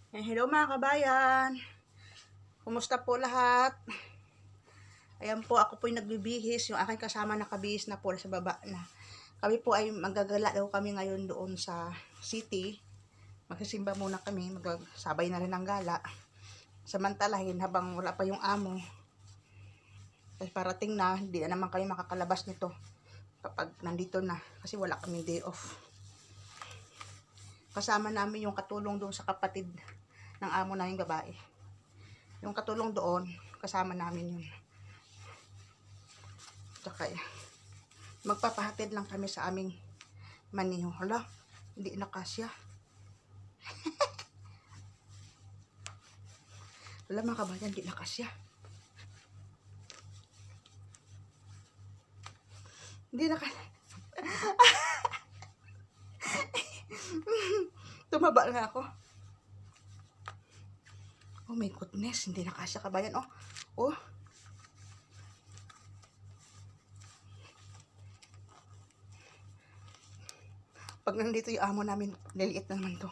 Hello mga kabayan, kumusta po lahat? Ayan po, ako po yung nagbibihis, yung aking kasama nakabihis na po sa baba na. Kami po ay magagala daw kami ngayon doon sa city. Magsisimba muna kami, magsabay na rin ng gala. Samantalahin habang wala pa yung amo. Kasi parating na, hindi na naman kami makakalabas nito kapag nandito na. Kasi wala kaming day off. Kasama namin yung katulong doon sa kapatid ng amo na yung babae. Yung katulong doon, kasama namin yun. Tsaka magpapahatid lang kami sa aming maniho. Hala, hindi na kasya. Wala mga kabayan, hindi na kasya. Hindi na kasya. Tumaba na ako. Oh my goodness, hindi na kasya kabayan. Oh. Pag nandito yung amo namin, liliit na naman to.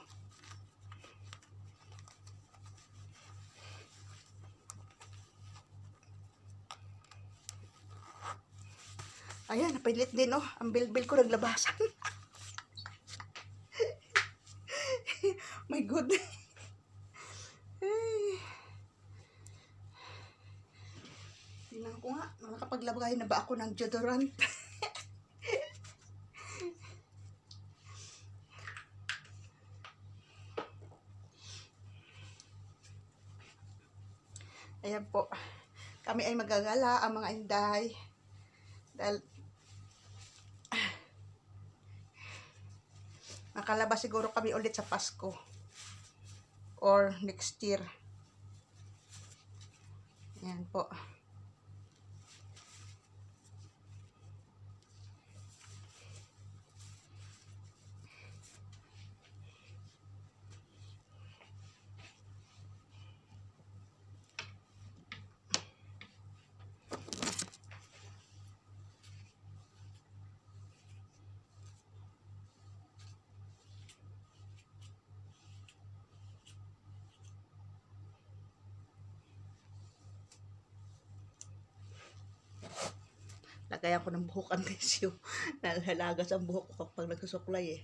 Ayan, napilit din ang bilbil ko naglabasan. My goodness. Tingnan ko nga, nakapaglabay na ba ako ng deodorant? Ayan po. Kami ay magagala, ang mga inday. Dahil makalabas siguro kami ulit sa Pasko. Or next year. Ayan po. Lagayan ko ng buhok ang tissue. Nalalagas ang buhok ko kapag nagsusuklay eh.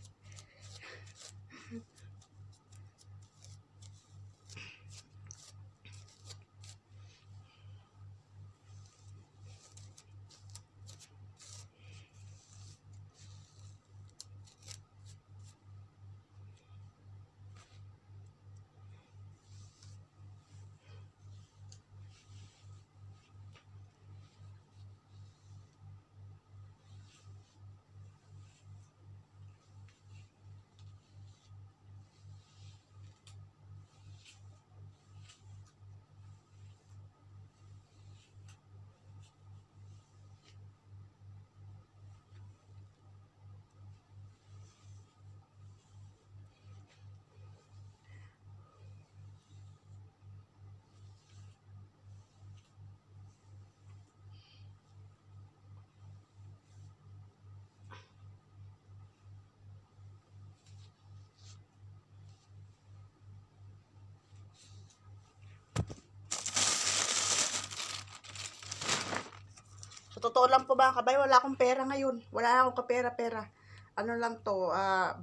So, totoo lang po ba kabay, wala akong pera ngayon. Wala akong kapera-pera. Ano lang to,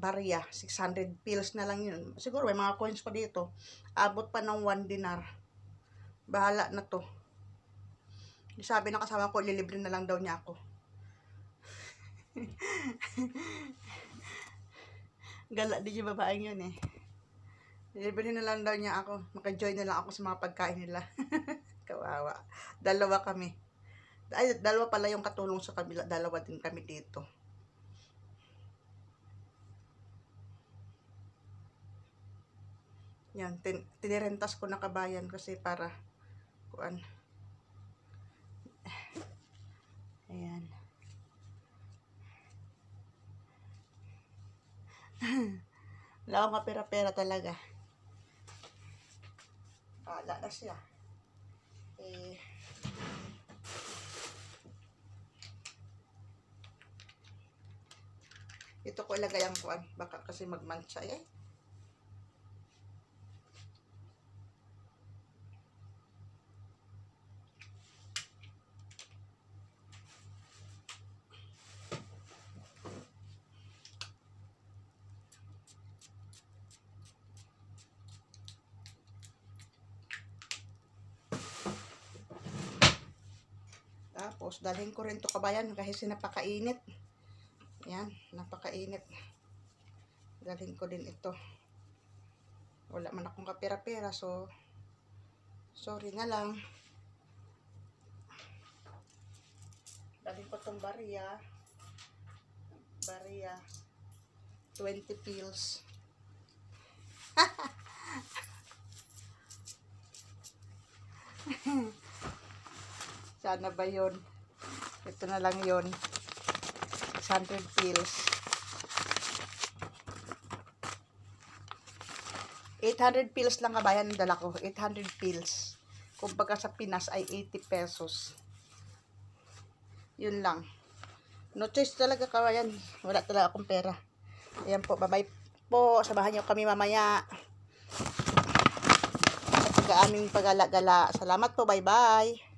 barya. 600 pills na lang yun. Siguro may mga coins pa dito. Abot pa ng 1 dinar. Bahala na to. Sabi ng kasama ko, lilibre na lang daw niya ako. Gala din yung babaeng yun eh. Lilibre na lang daw niya ako. Maka-join na lang ako sa mga pagkain nila. Kawawa. Dalawa kami. Ay, dalawa pala yung katulong sa kabila. Dalawa din kami dito. Yan, tinirentas ko na kabayan kasi para kuan. Ayan. Wala akong kapera-pera talaga. Wala na siya. Ito ko ilagay ang kuan. Baka kasi magmancha eh. Tapos, dalhin ko rin to kabayan kasi napakainit. Yan, napakainit. Dalhin ko din ito. Wala man akong kapira-pira, so, sorry na lang. Dalhin ko tong bariya. Bariya. 20 pills. Sana ba yun? Ito na lang yun. 600 pills. 800 pills lang kabayan ang dala ko. 800 pills. Kumbaga sa Pinas ay 80 pesos. Yun lang. No choice talaga kabayan. Wala talaga akong pera. Ayan po. Bye-bye po. Samahan niyo kami mamaya. Sa aming pagala-gala. Salamat po. Bye-bye.